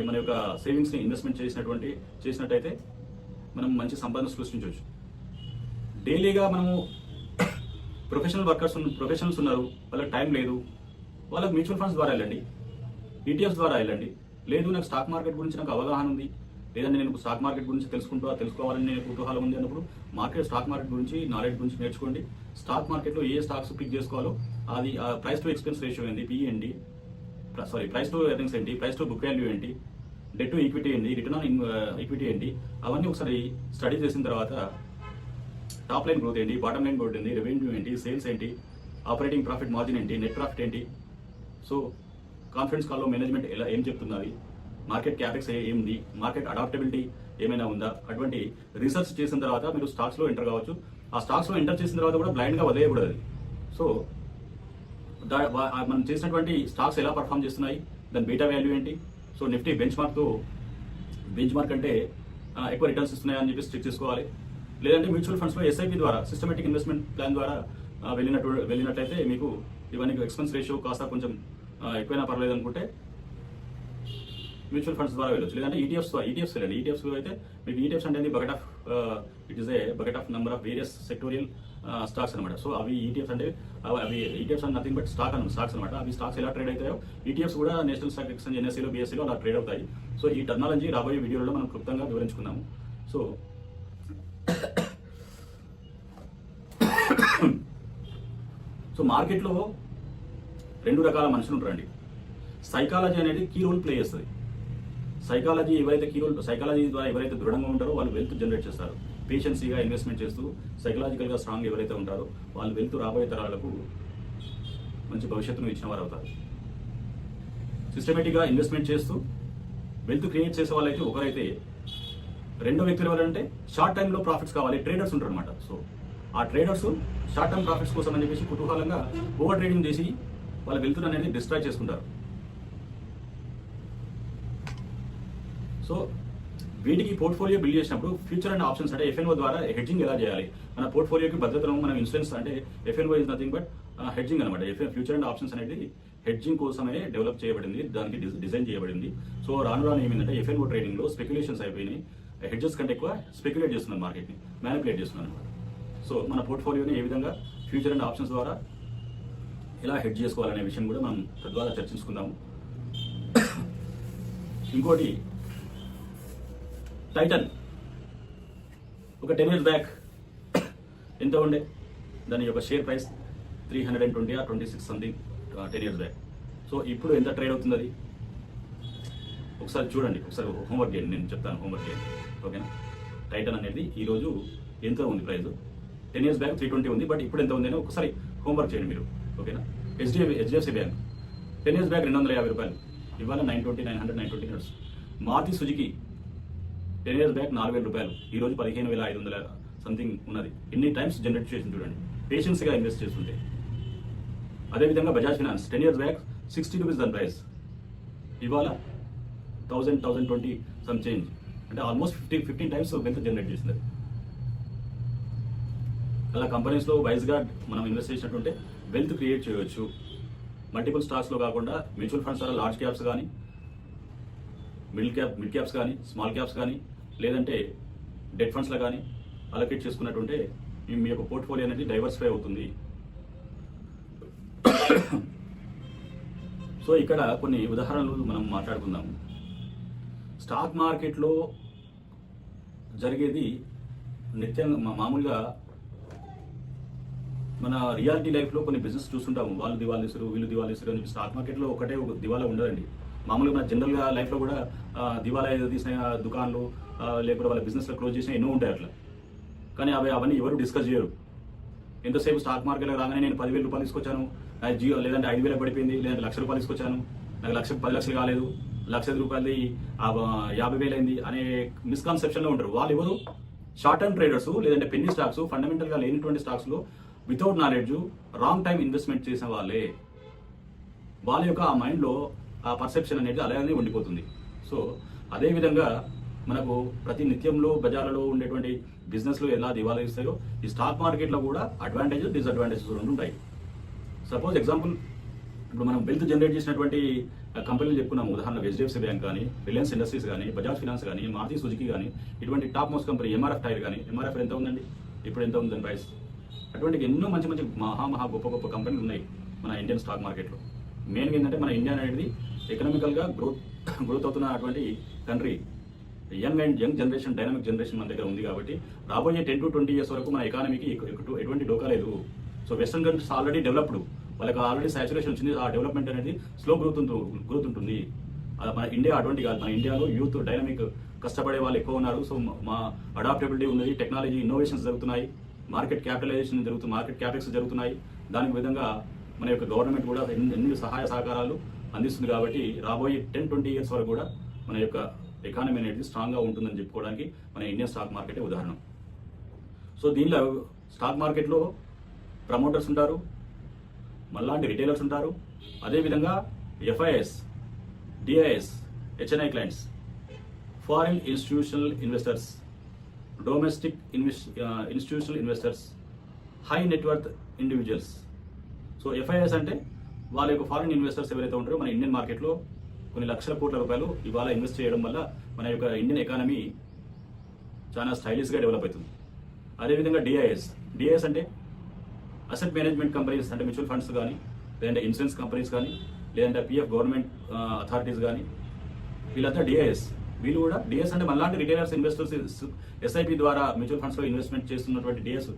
మన యొక్క సేవింగ్స్ని ఇన్వెస్ట్మెంట్ చేసినట్టయితే మనం మంచి సంపదను సృష్టించవచ్చు. డైలీగా మనము ప్రొఫెషనల్స్ ఉన్నారు, వాళ్ళకి టైం లేదు, వాళ్ళకి మ్యూచువల్ ఫండ్స్ ద్వారా వెళ్ళండి, ఈటీఎఫ్స్ ద్వారా వెళ్ళండి. లేదు నాకు స్టాక్ మార్కెట్ గురించి నాకు అవగాహన ఉంది, లేదంటే నేను స్టాక్ మార్కెట్ గురించి తెలుసుకోవాలని నేను కుతూహలం ఉంది అన్నప్పుడు స్టాక్ మార్కెట్ గురించి నాలెడ్జ్ గురించి నేర్చుకోండి. స్టాక్ మార్కెట్లో ఏ స్టాక్స్ పిక్ చేసుకోవాలో అది ప్రైస్ టు ఎక్స్పెన్స్ రేషియో ఏంటి, పిఈ ఏంటి, ప్రైస్ టు ఎర్నింగ్స్ ఏంటి, ప్రైస్ టు బుక్ వాల్యూ ఏంటి, డెట్ టు ఈక్విటీ ఏంటి, రిటర్న్ ఆన్ ఈక్విటీ ఏంటి, అవన్నీ ఒకసారి స్టడీ చేసిన తర్వాత టాప్ లైన్ గ్రోత్ ఏంటి, బాటమ్ లైన్ గ్రోత్ ఏంటి, రెవెన్యూ ఏంటి, సేల్స్ ఏంటి, ఆపరేటింగ్ ప్రాఫిట్ మార్జిన్ ఏంటి, నెట్ ప్రాఫిట్ ఏంటి, సో కాన్ఫరెన్స్ కాల్లో మేనేజ్మెంట్ ఏం చెప్తున్నది, మార్కెట్ క్యాపెక్స్ ఏంది, మార్కెట్ అడాప్టబిలిటీ ఏమైనా ఉందా, అటువంటి రీసెర్చ్ చేసిన తర్వాత మీరు స్టాక్స్లో ఎంటర్ కావచ్చు. ఆ స్టాక్స్లో ఎంటర్ చేసిన తర్వాత కూడా బ్లైండ్గా వదిలేయకూడదు. సో మనం చేసినటువంటి స్టాక్స్ ఎలా పర్ఫామ్ చేస్తున్నాయి, దాని బీటా వాల్యూ ఏంటి, సో నిఫ్టీ బెంచ్ మార్క్ అంటే ఎక్కువ రిటర్న్స్ ఇస్తున్నాయని చెప్పేసి చెక్ చేసుకోవాలి. లేదంటే మ్యూచువల్ ఫండ్స్లో ఎస్ఐపి ద్వారా, సిస్టమేటిక్ ఇన్వెస్ట్మెంట్ ప్లాన్ ద్వారా వెళ్ళినట్లయితే మీకు ఇవన్నీ ఎక్స్పెన్స్ రేషియో కాస్త కొంచెం ఎక్కువైనా పర్లేదు అనుకుంటే మ్యూచువల్ ఫండ్స్ ద్వారా వెళ్ళొచ్చు. లేదంటే ఈటీఎఫ్స్ వెళ్ళండి. ఈటీఎఫ్స్ అయితే మీకు ఈటీఎఫ్స్ అంటే it is a bucket of number of various sectorial stocks అనమాట. సో అవి ఈటీఎఫ్స్ అంటే ETFs and nothing but stocks అనమాట. అవి స్టాక్స్ ఎలా ట్రేడ్ అవుతాయో ఈటీఎఫ్స్ కూడా నేషనల్ స్టాక్ ఎక్స్చేంజ్, ఎన్ఎస్సీలో, బీఎస్సీలో అలా ట్రేడ్ అవుతాయి. సో ఈ టెక్నాలజీ రాబోయే వీడియోలో మనం క్లుప్తంగా వివరించుకున్నాము. సో మార్కెట్లో 2 రకాల మనుషులు ఉంటారండి. సైకాలజీ అనేది కీ రోల్ ప్లే చేస్తుంది. సైకాలజీ ద్వారా ఎవరైతే దృఢంగా ఉంటారో వాళ్ళు వెల్త్ జనరేట్ చేస్తారు. పేషెన్సీగా ఇన్వెస్ట్మెంట్ చేస్తూ సైకలాజికల్గా స్ట్రాంగ్ ఎవరైతే ఉంటారో వాళ్ళు వెల్త్ రాబోయే తరాలకు మంచి భవిష్యత్తును ఇచ్చిన వారు అవుతారు. సిస్టమేటిక్గా ఇన్వెస్ట్మెంట్ చేస్తూ వెల్త్ క్రియేట్ చేసే వాళ్ళైతే ఒకరైతే, రెండో వ్యక్తులు ఎవరంటే షార్ట్ టైంలో ప్రాఫిట్స్ కావాలి, ట్రేడర్స్ ఉంటారు అనమాట. సో ఆ ట్రేడర్స్ షార్ట్ టర్మ్ ప్రాఫిట్స్ కోసం అని చెప్పేసి కుతూహలంగా ఓవర్ ట్రేడింగ్ చేసి వాళ్ళ వెల్త్ అనేది డిస్ట్రాయ్ చేసుకుంటారు. సో వీటికి పోర్ట్ఫోలియో బిల్డ్ చేసినప్పుడు ఫ్యూచర్ అండ్ ఆప్షన్స్ అంటే ఎఫ్ఎన్ఓ ద్వారా హెడ్జింగ్ ఎలా చేయాలి, మన పోర్ట్ఫోలియోకి భద్రతను మనం ఇన్సూరెన్స్ అంటే F&O is nothing but hedging అనమాట. ఫ్యూచర్ అండ్ ఆప్షన్స్ అనేది హెడ్జింగ్ కోసమే డెవలప్ చేయబడింది, దానికి డిజైన్ చేయబడింది. సో రాను రాను ఏమైందంటే ఎఫ్ఎన్ఓ ట్రేడింగ్లో స్పెక్యులేషన్స్ అయిపోయినాయి. హెడ్జెస్ కంటే ఎక్కువ స్పెక్యులేట్ చేస్తున్నారు, మార్కెట్ని మ్యానిపులేట్ చేస్తున్నారు అనమాట. సో మన పోర్ట్ఫోలియోని ఏ విధంగా ఫ్యూచర్ అండ్ ఆప్షన్స్ ద్వారా ఎలా హెడ్జ్ చేసుకోవాలనే విషయం కూడా మనం తద్వారా చర్చించుకుందాము. ఇంకోటి, టైటన్ ఒక 10 years బ్యాక్ ఎంత ఉండే దాని యొక్క share price 320 or 26 something 10 years back. So ఇప్పుడు ఎంత ట్రేడ్ అవుతుంది అది ఒకసారి చూడండి, ఒకసారి హోంవర్క్ చేయండి, నేను చెప్తాను హోంవర్క్ చేయండి, ఓకేనా. టైటన్ అనేది ఈరోజు ఎంత ఉంది ప్రైస్? 10 years బ్యాక్ 320 ఉంది, బట్ ఇప్పుడు ఎంత ఉంది అని ఒకసారి హోంవర్క్ చేయండి మీరు, ఓకేనా. హెచ్డిఎఫ్సి బ్యాంక్ 10 years బ్యాక్ 250 రూపాయలు, ఇవాళ 920, 900, 920 నడుస్తుంది. మారుతి సుజుకి 10 years బ్యాక్ 4000 రూపాయలు, ఈరోజు 15,500 సంథింగ్ ఉన్నది. ఎన్ని టైమ్స్ జనరేట్ చేసింది చూడండి, పేషెన్స్గా ఇన్వెస్ట్ చేస్తుంటే. అదేవిధంగా Bajaj finance 10 years back 60 rupees దాని ప్రైస్, ఇవాళ 1020 సమ్ చేంజ్, అంటే ఆల్మోస్ట్ 15 టైమ్స్ వెల్త్ జనరేట్ చేసింది. అలా కంపెనీస్లో వైజ్గా మనం ఇన్వెస్ట్ చేసినట్టుంటే వెల్త్ క్రియేట్ చేయవచ్చు. మల్టిపుల్ స్టాక్స్లో కాకుండా మ్యూచువల్ ఫండ్స్ ద్వారా లార్జ్ క్యాప్స్ కానీ, మిడ్ క్యాప్స్ కానీ, స్మాల్ క్యాప్స్ కానీ, లేదంటే డెట్ ఫండ్స్లో కానీ అలొకేట్ చేసుకున్నట్టుంటే మీ యొక్క పోర్ట్ఫోలియో అనేది డైవర్సిఫై అవుతుంది. సో ఇక్కడ కొన్ని ఉదాహరణలు మనం మాట్లాడుకుందాం. స్టాక్ మార్కెట్లో జరిగేది నిత్యంగా మామూలుగా మన రియాలిటీ లైఫ్లో కొన్ని బిజినెస్ చూస్తుంటాము, వాళ్ళు దివాళా తీసారు, వీళ్ళు దివాళా తీసారు అని. స్టాక్ మార్కెట్లో ఒకటే ఒక దివాళా ఉండదండి. మామూలుగా మన జనరల్గా లైఫ్లో కూడా దివాళా ఏదో తీసిన దుకాణాలు లేకపోతే వాళ్ళ బిజినెస్లో క్లోజ్ చేసిన ఎన్నో ఉంటాయి అట్లా. కానీ అవన్నీ ఎవరు డిస్కస్ చేయరు. ఎంతసేపు స్టాక్ మార్కెట్లో రాగానే నేను 10,000 రూపాయలు తీసుకొచ్చాను, నాకు జియో లేదంటే 5,000 పడిపోయింది, లేదంటే 1,00,000 రూపాయలు తీసుకొచ్చాను, నాకు 10 లక్షలు కాలేదు, 1,00,000 రూపాయలది 50,000 అయింది అనే మిస్కాన్సెప్షన్లో ఉంటారు. వాళ్ళు ఎవరు? షార్ట్ టర్మ్ ట్రేడర్స్, లేదంటే పెన్నీ స్టాక్స్, ఫండమెంటల్గా లేనిటువంటి స్టాక్స్లో without knowledge wrong time investment చేసిన వాళ్ళే. వాళ్ళ యొక్క ఆ మైండ్లో ఆ పర్సెప్షన్ అనేది అలాగే ఉండిపోతుంది. సో అదేవిధంగా మనకు ప్రతి నిత్యంలో బజార్లలో ఉండేటువంటి బిజినెస్లో ఎలా దివాలా ఇస్తాయో ఈ స్టాక్ మార్కెట్లో కూడా అడ్వాంటేజెస్, డిసడ్వాంటేజెస్ ఉంటాయి. సపోజ్ ఎగ్జాంపుల్, ఇప్పుడు మనం వెల్త్ జనరేట్ చేసినటువంటి కంపెనీలు చెప్పుకున్నాము. ఉదాహరణకు హెచ్డిఎఫ్సి బ్యాంక్ కానీ, రిలయన్స్ ఇండస్ట్రీస్ కానీ, బజాజ్ ఫినాన్స్ కానీ, మారుతి సుజుకి కానీ, ఇటువంటి top most company MRF tyre కానీ. ఎంఆర్ఎఫ్ ఎంత ఉందండి ఇప్పుడు, ఎంత ఉందని ప్రైస్? అటువంటి ఎన్నో మంచి మంచి మహా గొప్ప కంపెనీలు ఉన్నాయి మన ఇండియన్ స్టాక్ మార్కెట్లో. మెయిన్గా ఏంటంటే మన ఇండియా అనేది ఎకనామికల్గా గ్రోత్ అవుతున్న అటువంటి country. Young generation, dynamic generation మన దగ్గర ఉంది కాబట్టి రాబోయే 10 to 20 years వరకు మన ఎకానమీకి ఎటువంటి డోకా లేదు. So western countries already developed, వాళ్ళకి ఆల్రెడీ సాచురేషన్ వచ్చింది. ఆ డెవలప్మెంట్ అనేది స్లో గ్రోత్ ఉంటుంది. మన ఇండియా అటువంటి కాదు. మన ఇండియాలో యూత్ డైనమిక్, కష్టపడే వాళ్ళు ఎక్కువ ఉన్నారు. సో మా అడాప్టబిలిటీ ఉన్నది, టెక్నాలజీ ఇన్నోవేషన్స్ జరుగుతున్నాయి, మార్కెట్ క్యాపిటలైజేషన్ జరుగుతుంది, మార్కెట్ క్యాపెక్స్ జరుగుతున్నాయి. దానికి విధంగా మన యొక్క గవర్నమెంట్ కూడా ఎన్ని సహాయ సహకారాలు అందిస్తుంది. కాబట్టి రాబోయే 10-20 years వరకు కూడా మన యొక్క ఎకానమీ అనేది స్ట్రాంగ్గా ఉంటుందని చెప్పుకోవడానికి మన ఇండియన్ స్టాక్ మార్కెటే ఉదాహరణ. సో దీనిలో స్టాక్ మార్కెట్లో ప్రమోటర్స్ ఉంటారు, మళ్ళాంటి రిటైలర్స్ ఉంటారు, అదేవిధంగా FIs, DIs, HNI clients, foreign institutional investors, domestic institutional investors, high net worth individuals. So FIs అంటే వాళ్ళ యొక్క ఫారిన్ ఇన్వెస్టర్స్ ఎవరైతే ఉంటారో మన ఇండియన్ మార్కెట్లో కొన్ని లక్షల కోట్ల రూపాయలు ఇవాళ ఇన్వెస్ట్ చేయడం వల్ల మన యొక్క ఇండియన్ ఎకానమీ చాలా స్టైలిష్గా డెవలప్ అవుతుంది. అదేవిధంగా డిఐఎస్ అంటే అసెట్ మేనేజ్మెంట్ కంపెనీస్, అంటే మ్యూచువల్ ఫండ్స్ కానీ, లేదంటే ఇన్సూరెన్స్ కంపెనీస్ కానీ, లేదంటే పిఎఫ్ గవర్నమెంట్ అథారిటీస్ కానీ, వీళ్ళంతా డిఐఎస్. వీళ్ళు కూడా డిఎస్ అంటే మనలాంటి రిటైలర్స్, ఇన్వెస్టర్స్ ఎస్ఐపి ద్వారా మ్యూచువల్ ఫండ్స్లో ఇన్వెస్ట్మెంట్ చేస్తున్నటువంటి డిఎస్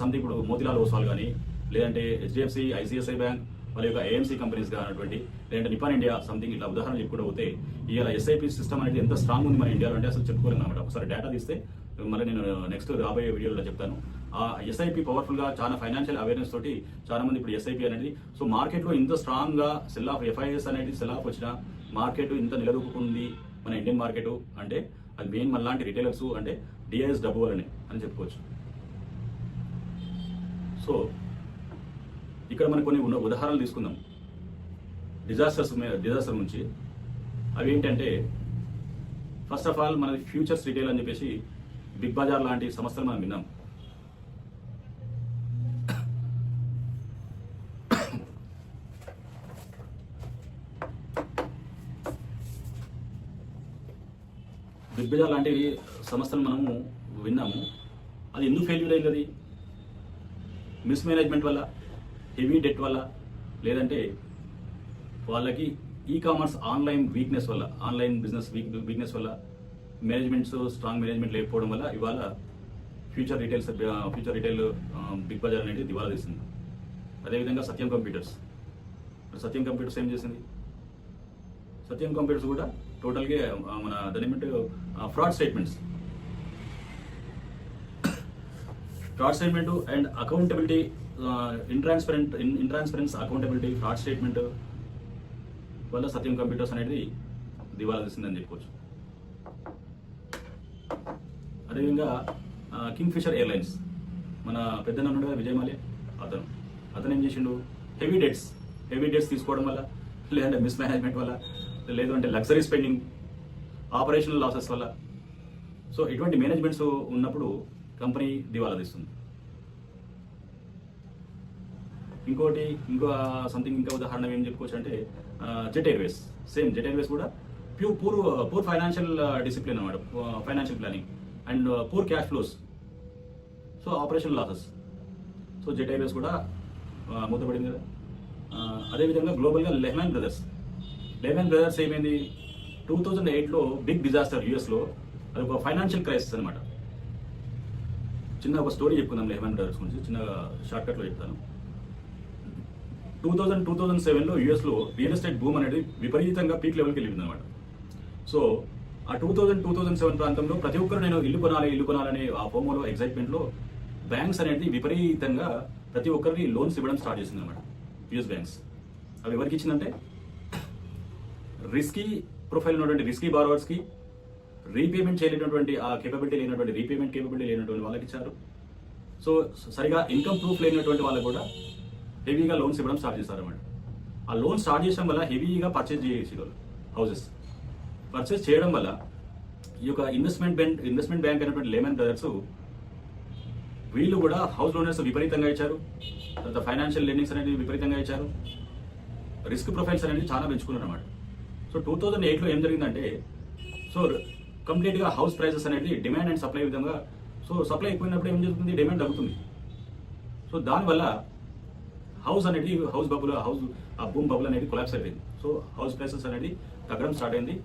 సంథింగ్. ఇప్పుడు మోతిలాల్ ఓస్వాల్ కానీ, లేదంటే హెచ్డిఎఫ్సి, ఐసిఐసిఐ బ్యాంక్, వాళ్ళ యొక్క ఏఎంసీ కంపెనీస్ కానటువంటి, లేదంటే నిపాన్ ఇండియా సంథింగ్, ఇట్లా ఉదాహరణ చెప్పుకుంటూ పోతే ఇవాళ ఎస్ఐపి సిస్టమ్ అనేది ఎంత స్ట్రాంగ్ ఉంది మన ఇండియాలో అంటే అసలు చెప్పుకోలేము అనమాట. ఒకసారి డేటా తీస్తే మళ్ళీ నేను నెక్స్ట్ రాబోయే వీడియోలో చెప్తాను. ఆ ఎస్ఐపి పవర్ఫుల్గా చాలా ఫైనాన్షియల్ అవేర్నెస్ తోటి చాలా మంది ఇప్పుడు ఎస్ఐపి అనేది. సో మార్కెట్లో ఇంత స్ట్రాంగ్గా సెల్ ఆఫ్ ఎఫ్ఐఎస్ అనేది సెల్ ఆఫ్ వచ్చిన మార్కెట్ ఇంత నిలదొక్కుంది మన ఇండియన్ మార్కెట్ అంటే అది మెయిన్ మనలాంటి రిటైలర్స్ అంటే డిఐఎస్ డబ్బు వల్లనే అని చెప్పుకోవచ్చు. సో ఇక్కడ మనం కొన్ని ఉదాహరణలు తీసుకుందాం డిజాస్టర్ నుంచి. అవి ఏంటంటే ఫస్ట్ ఆఫ్ ఆల్ మనది ఫ్యూచర్స్ రిటైల్ అని చెప్పేసి బిగ్ బజార్ లాంటి సంస్థలు మనం విన్నాం. దిగ్బజార్ లాంటి సంస్థలు మనము విన్నాము. అది ఎందుకు ఫెయిల్యూర్ అయింది? అది మిస్మేనేజ్మెంట్ వల్ల, హెవీ డెట్ వల్ల, లేదంటే వాళ్ళకి ఈ కామర్స్ ఆన్లైన్ వీక్నెస్ వల్ల, ఆన్లైన్ బిజినెస్ వీక్నెస్ వల్ల, మేనేజ్మెంట్స్ స్ట్రాంగ్ మేనేజ్మెంట్ లేకపోవడం వల్ల ఇవాళ ఫ్యూచర్ రిటైల్ బిగ్ బజార్ అనేది దివాలా తీసింది. అదేవిధంగా సత్యం కంప్యూటర్స్ ఏం చేసింది? సత్యం కంప్యూటర్స్ కూడా టోటల్గా మన దాని ఏమంటే fraud statement and accountability, intransparence accountability, fraud statement వల్ల సత్యం కంప్యూటర్స్ అనేది దివాలా తీసిందని చెప్పుకోవచ్చు. అదేవిధంగా కింగ్ ఫిషర్ ఎయిర్లైన్స్, మన పెద్దన్న ఉన్నాడు కదా విజయ్ మాల్యా, అతను ఏం చేసిండు? హెవీ డెట్స్ తీసుకోవడం వల్ల, లేదంటే మిస్మేనేజ్మెంట్ వల్ల, లేదంటే లగ్జరీ స్పెండింగ్, ఆపరేషనల్ లాసెస్ వల్ల, సో ఇటువంటి మేనేజ్మెంట్స్ ఉన్నప్పుడు కంపెనీ దివాలా తీస్తుంది. ఇంకో ఉదాహరణ ఏం చెప్పుకోవచ్చు అంటే జెట్ ఎయిర్వేస్ కూడా పూర్ ఫైనాన్షియల్ డిసిప్లిన్ అన్నమాట, financial planning and poor cash flows, so operational losses. So jet Airways కూడా మూతపడింది కదా. అదేవిధంగా గ్లోబల్గా లెహ్మాన్ బ్రదర్స్ ఏమైంది? 2008లో బిగ్ డిజాస్టర్ యూఎస్లో, అది ఒక ఫైనాన్షియల్ క్రైసిస్ అనమాట. చిన్న ఒక స్టోరీ చెప్పుకుందాం లెహ్మాన్ బ్రదర్స్ గురించి, చిన్న షార్ట్కట్లో చెప్తాను. 2007లో యూఎస్లో రియల్ ఎస్టేట్ బూమ్ అనేది విపరీతంగా పీక్ లెవెల్కి వెళ్ళింది అనమాట. సో ఆ 2007 ప్రాంతంలో ప్రతి ఒక్కరు నేను ఇల్లు కొనాలనే ఆ ఫోమోలో, ఎగ్జైట్మెంట్లో బ్యాంక్స్ అనేది విపరీతంగా ప్రతి ఒక్కరికి లోన్స్ ఇవ్వడం స్టార్ట్ చేసింది అనమాట. యూఎస్ బ్యాంక్స్ అవి ఎవరికి ఇచ్చిందంటే రిస్కీ ప్రొఫైల్ ఉన్నటువంటి రిస్కీ బారోవర్స్కి, రీపేమెంట్ చేయలేనటువంటి ఆ రీపేమెంట్ కేపబిలిటీ లేనటువంటి వాళ్ళకి ఇచ్చారు. సో సరిగా ఇన్కమ్ ప్రూఫ్ లేనటువంటి వాళ్ళకు కూడా హెవీగా లోన్స్ ఇవ్వడం స్టార్ట్ చేశారన్నమాట. ఆ లోన్ స్టార్ట్ చేయడం వల్ల హెవీగా పర్చేజ్ చేసేవాళ్ళు హౌసెస్. పర్చేజ్ చేయడం వల్ల ఈ యొక్క ఇన్వెస్ట్మెంట్ బ్యాంక్ అయినటువంటి లెహ్మాన్ బ్రదర్స్ వీళ్ళు కూడా హౌస్ లోనర్స్ విపరీతంగా ఇచ్చారు, తర్వాత ఫైనాన్షియల్ లెండింగ్స్ అనేది విపరీతంగా ఇచ్చారు, రిస్క్ ప్రొఫైల్స్ అనేది చాలా పెంచుకున్నారు అన్నమాట. సో 2008లో ఏం జరిగిందంటే, సో కంప్లీట్గా హౌస్ ప్రైసెస్ అనేది డిమాండ్ అండ్ సప్లై విధంగా, సో సప్లై ఎక్కువైనప్పుడు ఏం జరుగుతుంది? డిమాండ్ తగ్గుతుంది. సో దానివల్ల హౌస్ బూమ్ బబుల్ అనేది కొలాప్స్ అయిపోయింది. సో హౌస్ ప్రైసెస్ అనేది తగ్గడం స్టార్ట్ అయింది.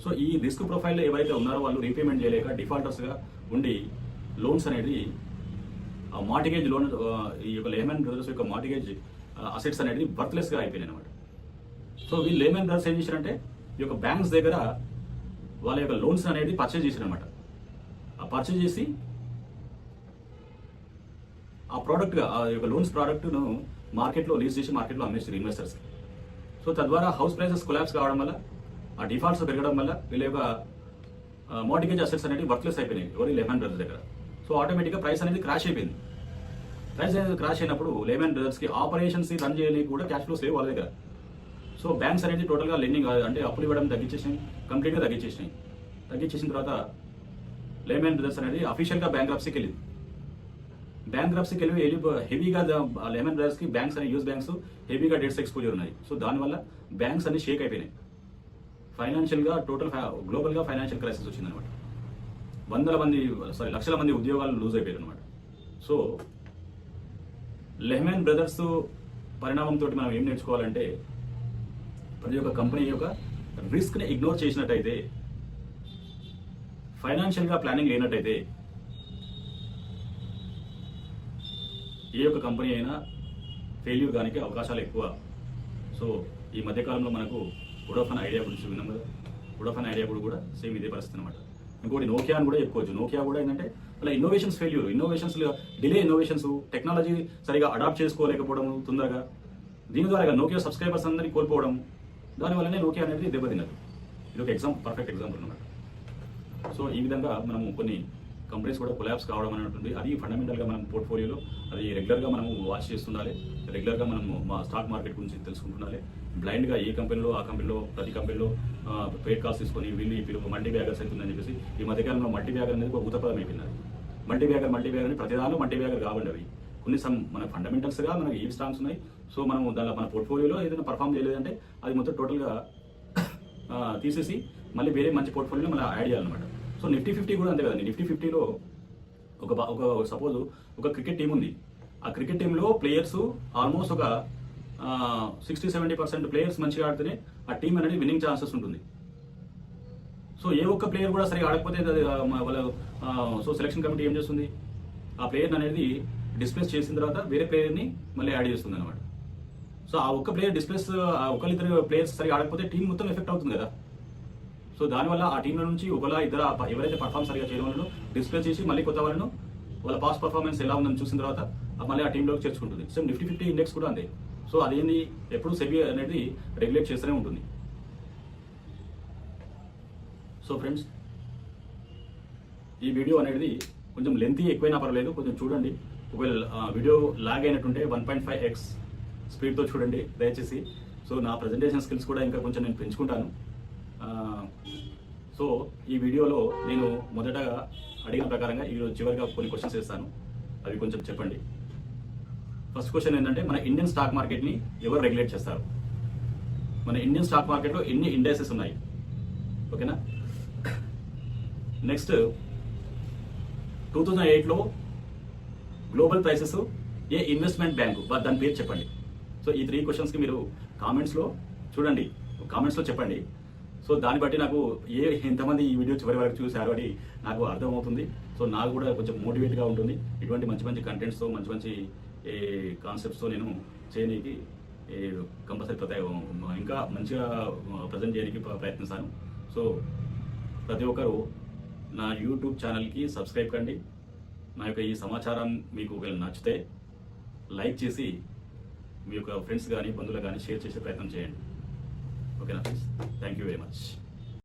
సో ఈ రిస్క్ ప్రొఫైల్లో ఎవరైతే ఉన్నారో వాళ్ళు రీపేమెంట్ చేయలేక డిఫాల్టర్స్గా ఉండి లోన్స్ అనేది ఆ మార్టిగేజ్ లోన్, ఈ యొక్క లెహ్మాన్ బ్రదర్స్ యొక్క మార్టిగేజ్ అసెట్స్ అనేది వర్త్లెస్గా అయిపోయినాయి అనమాట. సో వీళ్ళు లెహ్మాన్ బ్రదర్స్ ఏం చేశారంటే ఈ యొక్క బ్యాంక్స్ దగ్గర వాళ్ళ యొక్క లోన్స్ అనేది పర్చేజ్ చేశారనమాట. ఆ పర్చేజ్ చేసి ఆ యొక్క లోన్స్ ప్రోడక్ట్ను మార్కెట్లో లీజ్ చేసి మార్కెట్లో అమ్మేస్తారు ఇన్వెస్టర్స్కి. సో తద్వారా హౌస్ ప్రైసెస్ కొలాప్స్ కావడం వల్ల, ఆ డిఫాల్ట్స్ పెరగడం వల్ల వీళ్ళ యొక్క మార్టిగేజ్ అసెట్స్ అనేది వర్త్లెస్ అయిపోయినాయి ఎవరి లెహ్మాన్ బ్రదర్స్ దగ్గర. సో ఆటోమేటిక్గా ప్రైస్ అనేది క్రాష్ అయిపోయింది. ప్రైస్ అనేది క్రాష్ అయినప్పుడు లెహ్మాన్ బ్రదర్స్కి ఆపరేషన్స్ రన్ చేయడానికి కూడా క్యాష్ ఫ్లోస్ లేవు వాళ్ళ దగ్గర. సో బ్యాంక్స్ అనేది టోటల్గా లెండింగ్ అంటే అప్పులు ఇవ్వడం తగ్గించేసినాయి, కంప్లీట్గా తగ్గించేసిన తర్వాత లెహ్మాన్ బ్రదర్స్ అనేది అఫీషియల్గా బ్యాంక్రప్సీకి వెళ్ళి హెవీగా లెహ్మాన్ బ్రదర్స్కి బ్యాంక్స్ అనే యూఎస్ బ్యాంక్స్ హెవీగా డెట్స్ ఎక్స్పోజర్ ఉన్నాయి. సో దానివల్ల బ్యాంక్స్ అన్ని షేక్ అయిపోయినాయి. ఫైనాన్షియల్గా గ్లోబల్గా ఫైనాన్షియల్ క్రైసిస్ వచ్చిందనమాట. లక్షల మంది ఉద్యోగాలు లూజ్ అయిపోయారు అనమాట. సో లెహ్మాన్ బ్రదర్స్ పరిణామంతో మనం ఏం నేర్చుకోవాలంటే, ప్రతి ఒక్క కంపెనీ యొక్క రిస్క్ని ఇగ్నోర్ చేసినట్టయితే, ఫైనాన్షియల్గా ప్లానింగ్ లేనట్టయితే ఏ యొక్క కంపెనీ అయినా ఫెయిల్యూర్ కానికి అవకాశాలు ఎక్కువ. సో ఈ మధ్యకాలంలో మనకు వోడాఫోన్ ఐడియా గురించి విన్నాం కదా. వోడాఫోన్ ఐడియా కూడా సేమ్ ఇదే పరిస్థితి అనమాట. ఇంకోటి నోకియా అని కూడా చెప్పుకోవచ్చు. నోకియా కూడా ఏంటంటే అలా ఇన్నోవేషన్స్ డిలే ఇన్నోవేషన్స్, టెక్నాలజీ సరిగా అడాప్ట్ చేసుకోలేకపోవడం తొందరగా, దీని ద్వారా నోకియా సబ్స్క్రైబర్స్ అందరినీ కోల్పోవడం, దానివల్లనే నోకియా అనేది దెబ్బతిన్నది. ఇది ఒక పర్ఫెక్ట్ ఎగ్జాంపుల్ అనమాట. సో ఈ విధంగా మనము కొన్ని కంపెనీస్ కూడా కొలాప్స్ కావడం అనేటువంటి, అది ఫండమెంటల్గా మనం పోర్ట్ఫోలియోలో అది రెగ్యులర్గా మనము వాచ్ చేస్తుండాలి. రెగ్యులర్గా మనము మా స్టాక్ మార్కెట్ గురించి తెలుసుకుంటుండాలి. బ్లైండ్గా ఏ కంపెనీలో ఆ కంపెనీలో ప్రతి కంపెనీలో పేడ్ కాల్స్ తీసుకొని వీళ్ళు మల్టీ బ్యాగర్స్ అవుతుందని చెప్పేసి ఈ మధ్యకాలంలో మల్టీ బ్యాగర్ అనేది ఒక ఊతపదం అయిపోయింది. మల్టీ బ్యాగర్ అని ప్రతిదానిలో మల్టీ బ్యాగర్ కావండి. అవి కొన్ని మన ఫండమెంటల్స్గా మనకి ఏ స్టాక్స్ ఉన్నాయి. సో మనం దానిలో మన పోర్ట్ఫోలియోలో ఏదైనా పర్ఫామ్ చేయలేదంటే అది మొత్తం టోటల్గా తీసేసి మళ్ళీ వేరే మంచి పోర్ట్ఫోలియోలో మనం యాడ్ చేయాలన్నమాట. సో నిఫ్టీ 50 కూడా అంతే కదండి. నిఫ్టీ 50లో ఒక సపోజ్ ఒక క్రికెట్ టీం ఉంది. ఆ క్రికెట్ టీంలో ప్లేయర్స్ ఆల్మోస్ట్ ఒక 60-70% ప్లేయర్స్ మంచిగా ఆడితేనే ఆ టీం అనేది విన్నింగ్ ఛాన్సెస్ ఉంటుంది. సో ఏ ఒక్క ప్లేయర్ కూడా సరిగా ఆడకపోతే వాళ్ళ సో సెలక్షన్ కమిటీ ఏం చేస్తుంది, ఆ ప్లేయర్ అనేది డిస్ప్లేస్ చేసిన తర్వాత వేరే ప్లేయర్ని మళ్ళీ యాడ్ చేస్తుంది అనమాట. సో ఆ ఒక్క ప్లేయర్ డిస్ప్లేస్, ఆ ఒకరిద్దరు ప్లేయర్స్ సరిగా ఆడకపోతే టీం మొత్తం ఎఫెక్ట్ అవుతుంది కదా. సో దానివల్ల ఆ టీంల నుంచి ఒకలా ఇద్దరు ఎవరైతే పర్ఫార్మ్ సరిగా చేయడం వాళ్ళను డిస్ప్లే చేసి మళ్ళీ కొత్త వాళ్ళను వాళ్ళ పాస్ట్ పర్ఫార్మెన్స్ ఎలా ఉందని చూసిన తర్వాత మళ్ళీ ఆ టీంలోకి చేర్చుకుంటుంది. సేమ్ నిఫ్టీ 50 ఇండెక్స్ కూడా అంతే. సో అదేంది, ఎప్పుడు సెబీ అనేది రెగ్యులేట్ చేస్తూనే ఉంటుంది. సో ఫ్రెండ్స్, ఈ వీడియో అనేది కొంచెం లెంతీ ఎక్కువైనా పర్వాలేదు, కొంచెం చూడండి. ఒకవేళ వీడియో లాగ్ అయినట్టుంటే 1.5x స్పీడ్తో చూడండి దయచేసి. సో నా ప్రజెంటేషన్ స్కిల్స్ కూడా ఇంకా కొంచెం నేను పెంచుకుంటాను. సో ఈ వీడియోలో నేను మొదటగా అడిగిన ప్రకారంగా ఈరోజు చివరిగా కొన్ని క్వశ్చన్స్ ఇస్తాను, అవి కొంచెం చెప్పండి. ఫస్ట్ క్వశ్చన్ ఏంటంటే, మన ఇండియన్ స్టాక్ మార్కెట్ని ఎవరు రెగ్యులేట్ చేస్తారు? మన ఇండియన్ స్టాక్ మార్కెట్లో ఎన్ని ఇండెక్సెస్ ఉన్నాయి? ఓకేనా. నెక్స్ట్, 2008లో గ్లోబల్ ప్రైసెస్ ఏ ఇన్వెస్ట్మెంట్ బ్యాంకు, దాని పేరు చెప్పండి. సో ఈ 3 క్వశ్చన్స్కి మీరు కామెంట్స్లో చూడండి, కామెంట్స్లో చెప్పండి. సో దాన్ని బట్టి నాకు ఎంతమంది ఈ వీడియో చివరి వరకు చూసారో అని నాకు అర్థమవుతుంది. సో నాకు కూడా కొంచెం మోటివేట్గా ఉంటుంది. ఇటువంటి మంచి మంచి కంటెంట్స్తో, మంచి మంచి కాన్సెప్ట్స్తో నేను చేయడానికి కంపల్సరీ ఇంకా మంచిగా ప్రజెంట్ చేయడానికి ప్రయత్నిస్తాను. సో ప్రతి ఒక్కరు నా యూట్యూబ్ ఛానల్కి సబ్స్క్రైబ్ కండి. నా యొక్క ఈ సమాచారం మీకు ఒకవేళ నచ్చితే లైక్ చేసి మీ యొక్క ఫ్రెండ్స్ కానీ బంధువులు కానీ షేర్ చేసే ప్రయత్నం చేయండి. ఓకేనా friends, thank you very much.